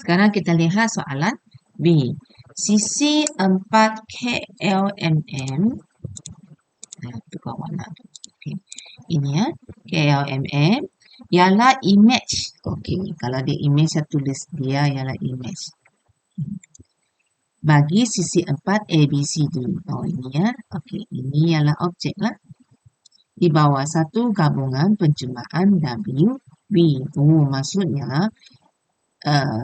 Sekarang kita lihat soalan B. Sisi 4 KLMM. Itu kat warna tu. Okay. Ini ya. KLMM ialah image. Okey, kalau dia image, saya tulis dia ialah image. Bagi sisi 4 ABCD. Oh, ini ya. Okey, ini ialah objek lah. Di bawah satu gabungan penjemahan WB. Oh, maksudnya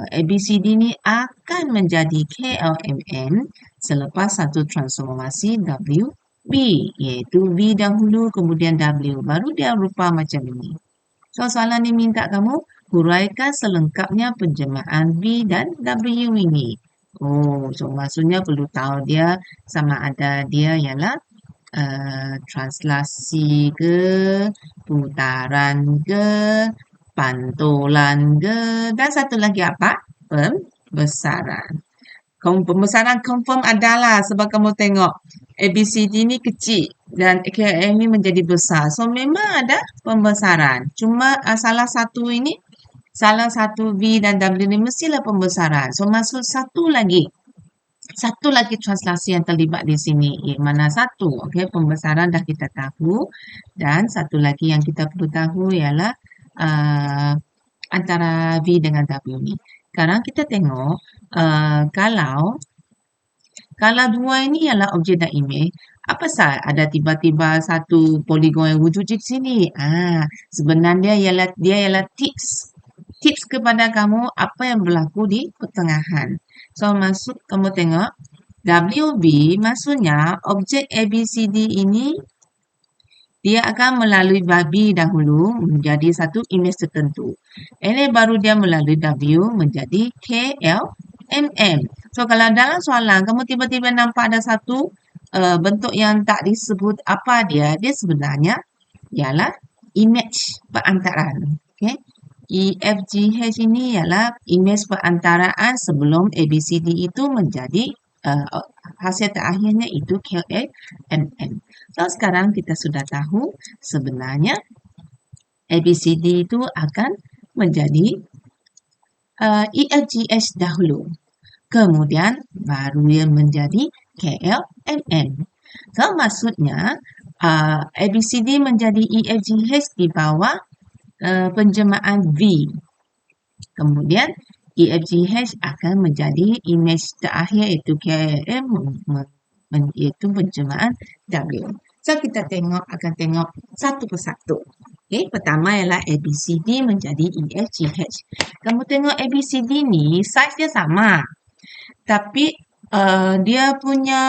ABCD ni akan menjadi KLMN selepas satu transformasi WB, iaitu V dahulu kemudian W, baru dia rupa macam ini. So, soalan ni minta kamu huraikan selengkapnya penjemahan V dan W ini. Oh, so maksudnya perlu tahu dia sama ada dia ialah translasi ke, putaran ke, pantulan ke, dan satu lagi apa? Pembesaran. Pembesaran confirm adalah sebab kamu tengok ABCD ni kecil dan KM ni menjadi besar. So memang ada pembesaran. Cuma salah satu V dan W ni mestilah pembesaran. So maksud satu lagi translasi yang terlibat di sini. Mana satu? Okey, pembesaran dah kita tahu. Dan satu lagi yang kita perlu tahu ialah antara V dengan W ni. Sekarang kita tengok kalau dua ini ialah objek dan imej, apa sah ada tiba-tiba satu poligon yang wujud di sini? Sebenarnya dia ialah tips kepada kamu apa yang berlaku di pertengahan. So maksud kamu tengok WB maksudnya objek ABCD ini dia akan melalui B dahulu menjadi satu imej tertentu. Ini baru dia melalui W menjadi KLMM. So kalau dalam soalan kamu tiba-tiba nampak ada satu bentuk yang tak disebut apa dia sebenarnya ialah imej perantaraan. Okay? EFGH ini ialah imej perantaraan sebelum ABCD itu menjadi hasil terakhirnya itu KLMM. So sekarang kita sudah tahu sebenarnya ABCD itu akan menjadi EFGH dahulu. Kemudian baru dia menjadi KLMM. So maksudnya ABCD menjadi EFGH di bawah penjemahan V. Kemudian EFGH akan menjadi imej terakhir iaitu KLM iaitu penjemahan W. So kita akan tengok satu persatu. Okay, pertama ialah ABCD menjadi EFGH. Kamu tengok ABCD ni saiz dia sama. Tapi dia punya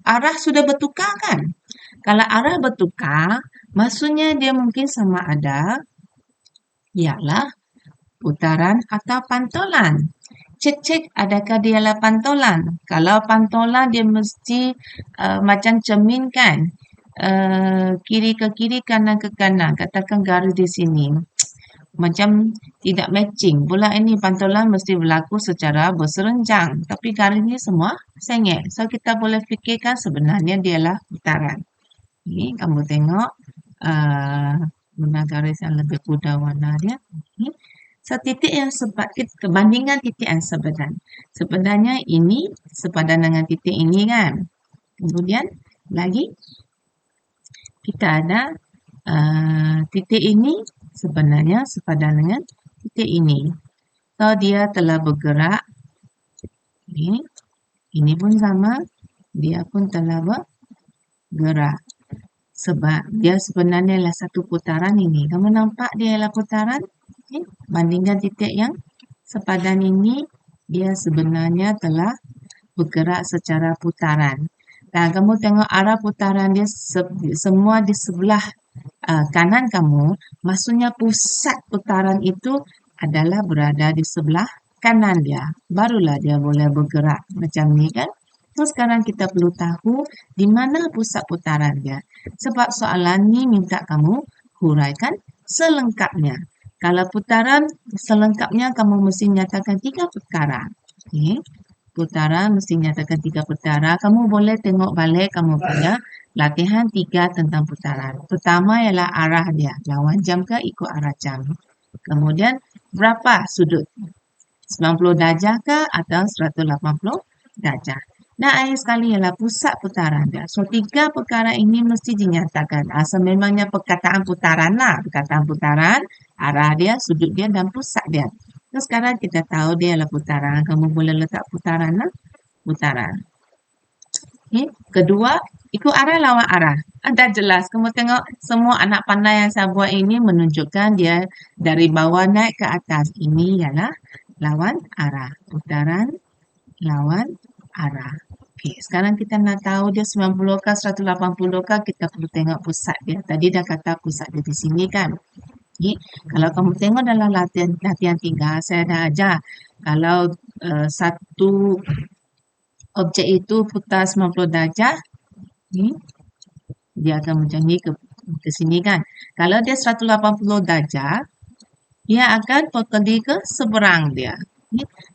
arah sudah bertukar kan? Kalau arah bertukar, maksudnya dia mungkin sama ada ialah putaran atau pantulan. Cek adakah dia ialah pantulan. Kalau pantulan dia mesti macam cermin kan. Kiri ke kiri, kanan ke kanan. Katakan garis di sini. Macam tidak matching. Pula ini pantulan mesti berlaku secara berserenjang. Tapi garis ni semua sengit. So kita boleh fikirkan sebenarnya dia ialah putaran. Ini kamu tengok guna garis yang lebih mudah warna dia. Okay. So, titik yang kebandingan titik yang sepadan. Sebenarnya ini sepadan dengan titik ini kan. Kemudian lagi kita ada titik ini sebenarnya sepadan dengan titik ini. So, dia telah bergerak. Okay. Ini pun sama. Dia pun telah bergerak. Sebab dia sebenarnya adalah satu putaran ini. Kamu nampak dia adalah putaran? Okay. Bandingkan titik yang sepadan ini, dia sebenarnya telah bergerak secara putaran. Dan kamu tengok arah putaran dia semua di sebelah kanan kamu, maksudnya pusat putaran itu adalah berada di sebelah kanan dia. Barulah dia boleh bergerak macam ni kan. So sekarang kita perlu tahu di mana pusat putaran dia. Sebab soalan ni minta kamu huraikan selengkapnya. Kalau putaran selengkapnya kamu mesti nyatakan 3 perkara. Okay. Putaran mesti nyatakan 3 perkara. Kamu boleh tengok balik kamu punya latihan 3 tentang putaran. Pertama ialah arah dia. Lawan jam ke ikut arah jam. Kemudian berapa sudut 90 darjah ke atau 180 darjah. Dan akhir sekali ialah pusat putaran dia. So, tiga perkara ini mesti dinyatakan. Sememangnya perkataan putaran lah. Perkataan putaran, arah dia, sudut dia dan pusat dia. So, sekarang kita tahu dia adalah putaran. Kamu boleh letak putaran lah. Putaran. Okay. Kedua, ikut arah lawan arah. Dah jelas. Kamu tengok semua anak pandai yang saya buat ini menunjukkan dia dari bawah naik ke atas. Ini ialah lawan arah. Putaran lawan arah. Okey, sekarang kita nak tahu dia 90 kah 180 kah, kita perlu tengok pusat dia. Tadi dah kata pusat dia di sini kan. Okay. Kalau kamu tengok dalam latihan 3, saya dah ajar. Kalau satu objek itu putar 90 darjah, dia akan macam ni ke sini kan. Kalau dia 180 darjah, dia akan pergi ke seberang dia.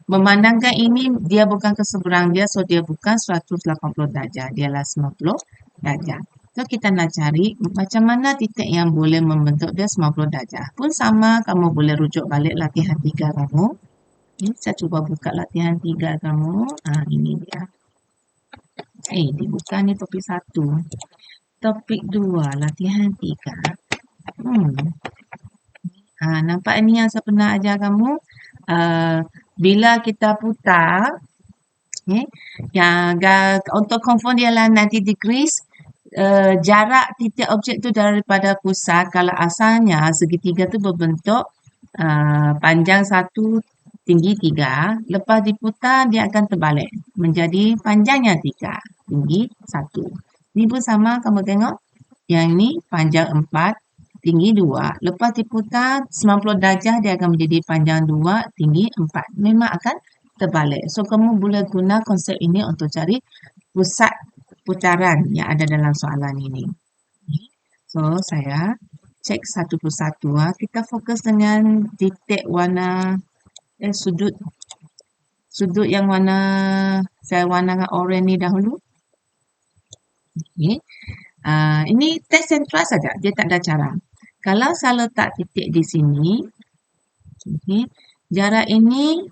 Memandangkan ini dia bukan ke seberang dia, so dia bukan 180 darjah, dia lah 90 darjah. So kita nak cari macam mana titik yang boleh membentuk dia 90 darjah. Pun sama, kamu boleh rujuk balik latihan 3 kamu. Saya cuba buka latihan 3 kamu. Ini dia. Dibuka ni topik 1. Topik 2, latihan 3. Nampak ni yang saya pernah ajar kamu. Bila kita putar, yang untuk confirm dia lah 90 degrees, jarak titik objek tu daripada pusat, kalau asalnya segitiga tu berbentuk panjang 1, tinggi 3, lepas diputar dia akan terbalik menjadi panjangnya 3, tinggi 1. Ni pun sama, kamu tengok. Yang ni panjang 4, tinggi 2. Lepas diputar 90 darjah dia akan menjadi panjang 2, tinggi 4. Memang akan terbalik. So, kamu boleh guna konsep ini untuk cari pusat putaran yang ada dalam soalan ini. So, saya cek satu persatu. Kita fokus dengan titik warna sudut yang warna, saya warnakan oranye ni dahulu. Ini test sentral saja, dia tak ada cara. Kalau saya letak titik di sini, jarak ini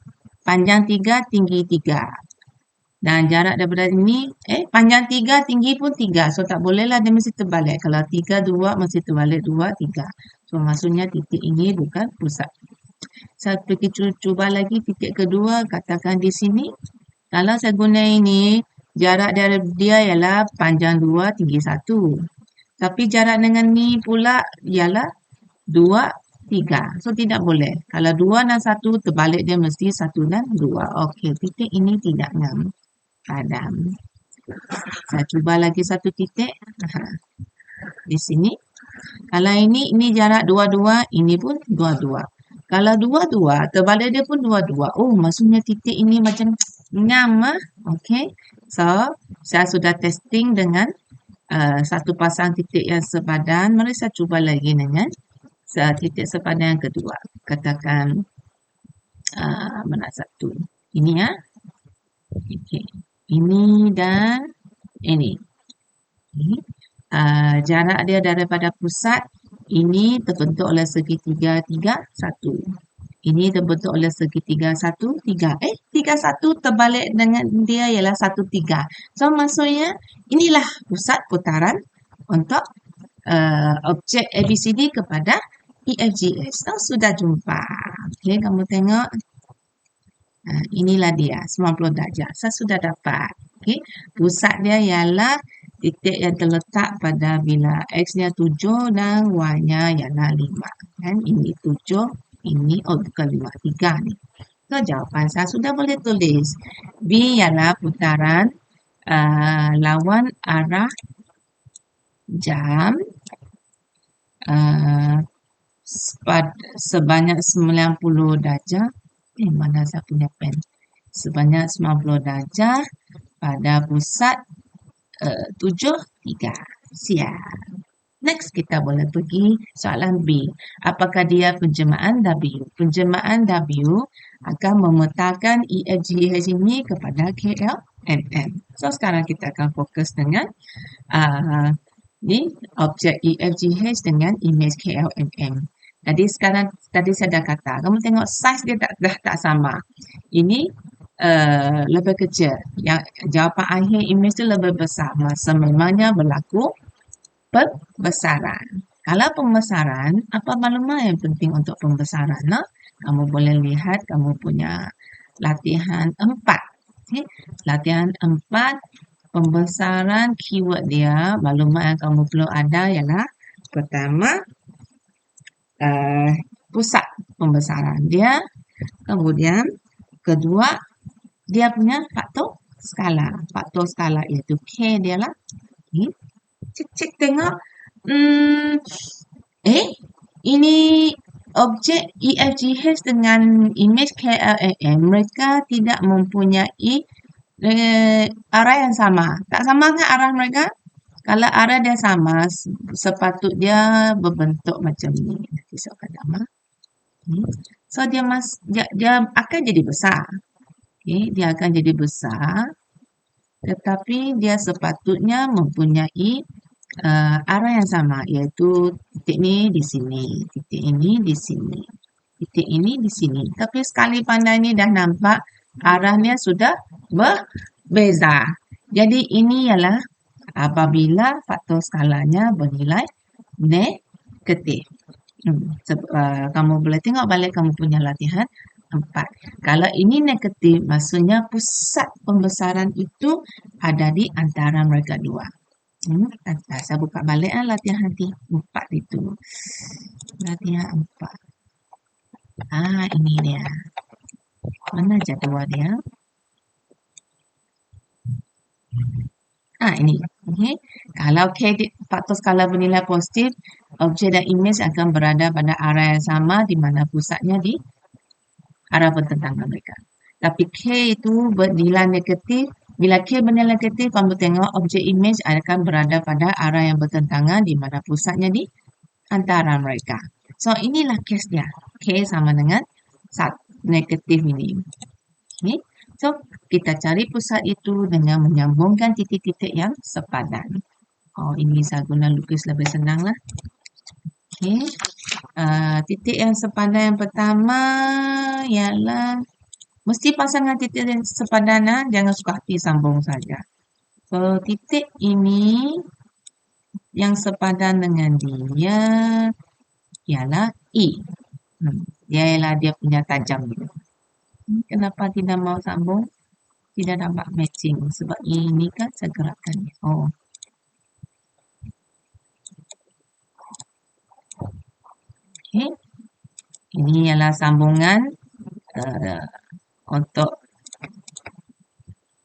panjang 3, tinggi 3. Dan jarak daripada ini, panjang 3, tinggi pun 3. So, tak bolehlah dia mesti terbalik. Kalau 3, 2, mesti terbalik 2, 3. So, maksudnya titik ini bukan pusat. Saya pergi cuba lagi titik kedua, katakan di sini. Kalau saya guna ini, jarak dari dia ialah panjang 2, tinggi 1. Tapi jarak dengan ni pula ialah 2, 3. So, tidak boleh. Kalau 2 dan 1, terbalik dia mesti 1 dan 2. Okey, titik ini tidak ngam. Padam. Saya cuba lagi satu titik. Di sini. Kalau ini jarak 2, 2. Ini pun 2, 2. Kalau 2, 2, terbalik dia pun 2, 2. Oh, maksudnya titik ini macam ngam. Okey. So, saya sudah testing dengan satu pasang titik yang sepadan. Mari saya cuba lagi dengan titik sepadan yang kedua. Katakan mana satu. Ini ya. Okay. Ini dan ini. Jarak dia daripada pusat. Ini terbentuk oleh segitiga 3, 1. Ini terbentuk oleh segitiga 1, 3. 3, 1 terbalik dengan dia ialah 1, 3. So, maksudnya inilah pusat putaran untuk objek ABCD kepada EFGH. So, sudah jumpa. Okay, kamu tengok. Inilah dia, 90 darjah. Saya sudah dapat. Okay, pusat dia ialah titik yang terletak pada bila X-nya 7 dan Y-nya ialah 5. Kan? Ini 7, ini bukan 5, 3 ni. So, jawapan saya sudah boleh tulis. B ialah putaran lawan arah jam sebanyak 90 darjah. Mana saya punya pen? Sebanyak 90 darjah pada pusat 7, 3. Siap. Next, kita boleh pergi soalan B. Apakah dia penjemaan W? Penjemaan W akan memetakan EFGH ini kepada KLMN. So, sekarang kita akan fokus dengan ni objek EFGH dengan imej KLMN. Jadi sekarang tadi saya dah kata, kamu tengok saiz dia dah tak sama. Ini lebih kecil. Yang jawapan akhir imej tu lebih besar. Sememangnya berlaku pembesaran. Kalau pembesaran, apa maklumat yang penting untuk pembesaran? No? Kamu boleh lihat kamu punya latihan 4. Okay? Latihan 4, pembesaran keyword dia, maklumat yang kamu perlu ada ialah pertama, pusat pembesaran dia. Kemudian, kedua, dia punya faktor skala. Faktor skala iaitu K dia lah. Okay. Cek tengok. Ini objek EFGH dengan image KLAM. Mereka tidak mempunyai arah yang sama. Tak sama kan arah mereka? Kalau arah dia sama, sepatutnya dia berbentuk macam ni. Nanti saya akan nama. So dia akan jadi besar. Okay, dia akan jadi besar. Tetapi dia sepatutnya mempunyai arah yang sama, iaitu titik ni di sini, titik ini di sini, titik ini di sini. Tapi sekali pandai ni dah nampak arahnya sudah berbeza. Jadi ini ialah apabila faktor skalanya bernilai negatif. Kamu boleh tengok balik kamu punya latihan 4. Kalau ini negatif, maksudnya pusat pembesaran itu ada di antara mereka dua. Saya buka balik latihan 4 itu. Latihan 4. Ini dia. Mana jadual dia? Ini. Okay. Kalau faktor skala bernilai positif, objek dan imej akan berada pada arah yang sama di mana pusatnya di arah bertentangan mereka. Tapi K itu bernilai negatif. Bila K bernilai negatif, kamu tengok objek imej akan berada pada arah yang bertentangan di mana pusatnya di antara mereka. So, inilah case dia. K sama dengan negatif ini. Okay. So, kita cari pusat itu dengan menyambungkan titik-titik yang sepadan. Ini saya guna lukis lebih senang lah. Okay. Titik yang sepadan yang pertama ialah mesti pasangan titik yang sepadan, jangan suka hati sambung saja. So, titik ini yang sepadan dengan dia ialah E. Dia ialah dia punya tajam gitu. Kenapa tidak mau sambung? Tidak dapat matching. Sebab ini kan saya gerakkan. Okay. Ini ialah sambungan untuk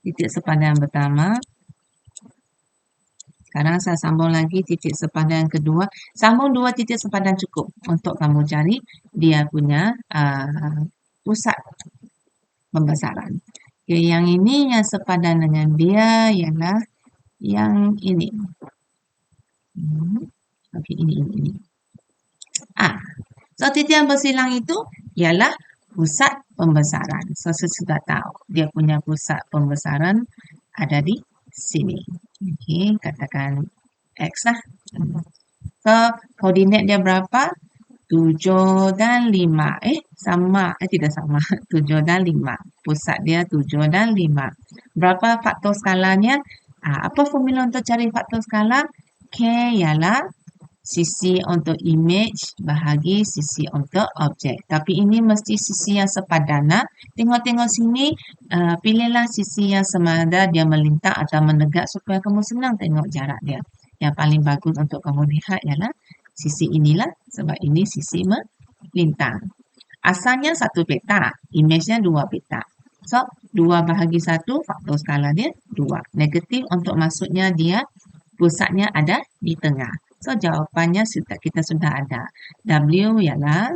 titik sepadan pertama. Sekarang saya sambung lagi titik sepadan kedua. Sambung 2 titik sepadan cukup untuk kamu cari dia punya pusat pembesaran. Okay, yang ini yang sepadan dengan dia ialah yang ini. Okay, ini. So, titik yang bersilang itu ialah pusat pembesaran. So, saya sudah tahu dia punya pusat pembesaran ada di sini. Okay, katakan X lah. So, koordinat dia berapa? 7 dan 5. Sama. Tidak sama. 7 dan 5. Pusat dia 7 dan 5. Berapa faktor skalanya? Apa formula untuk cari faktor skala? K ialah sisi untuk image bahagi sisi untuk objek. Tapi ini mesti sisi yang sepadan. Tengok-tengok sini, pilihlah sisi yang semada dia melintang atau menegak supaya kamu senang tengok jarak dia. Yang paling bagus untuk kamu lihat ialah sisi inilah sebab ini sisi melintang. Asalnya 1 peta, image-nya 2 peta. So, 2 bahagi 1, faktor skala dia 2. Negatif untuk maksudnya dia pusatnya ada di tengah. So, jawapannya kita sudah ada. W ialah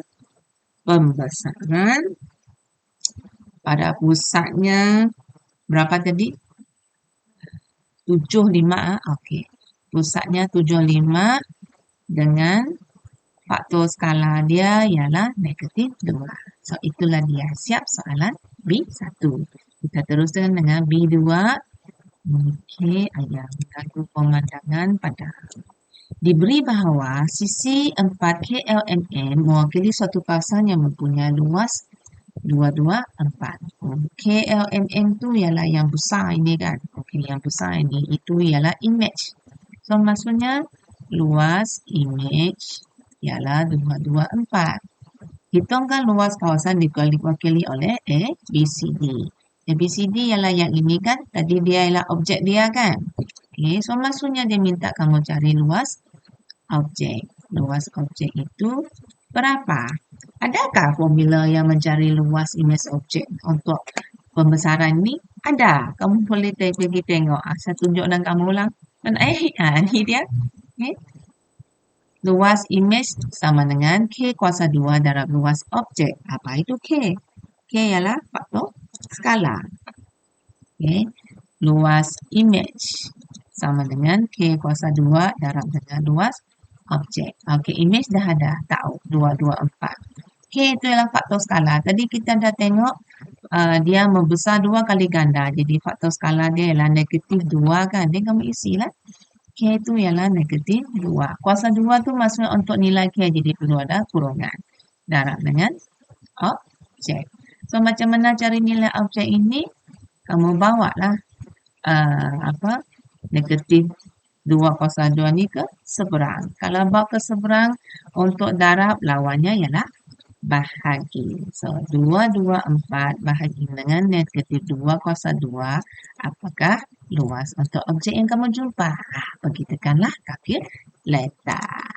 pembesaran pada pusatnya berapa tadi? 75. Okey. Pusatnya 75 dengan faktor skala dia ialah negatif 2. So, itulah dia. Siap soalan B1. Kita teruskan dengan B2. Okey, ayah mengganggu pemandangan pada Diberi bahawa sisi 4 KLMN mewakili suatu kawasan yang mempunyai luas 224. KLMN tu ialah yang besar ini kan. Okey, yang besar ini itu ialah image. So maksudnya luas image ialah 224. Hitungkan luas kawasan diwakili oleh ABCD. ABCD ialah yang ini kan. Tadi dia ialah objek dia kan. Okay, so maksudnya dia minta kamu cari luas objek. Luas objek itu berapa? Adakah formula yang mencari luas image objek untuk pembesaran ni? Ada. Kamu boleh pergi tengok. Saya tunjuk dan kamu ulang. Dan ni dia. Okay. Luas image sama dengan K kuasa 2 darab luas objek. Apa itu K? K ialah faktor skala. Okay. Luas image sama dengan K kuasa 2 darab dengan luas objek. Okey, image dah ada. Tahu. 224. K itu ialah faktor skala. Tadi kita dah tengok dia membesar 2 kali ganda. Jadi faktor skala dia ialah negatif 2 kan. Dia kamu isilah. K itu ialah negatif 2. Kuasa 2 tu maksudnya untuk nilai K. Jadi perlu ada kurungan. Darab dengan objek. So macam mana cari nilai objek ini? Kamu bawa lah negatif 2 kuasa 2 ni ke seberang. Kalau bawa ke seberang untuk darab lawannya ialah bahagi. So 224 bahagi dengan negatif 2 kuasa 2. Apakah luas untuk objek yang kamu jumpa? Pergi tekanlah kalkulator.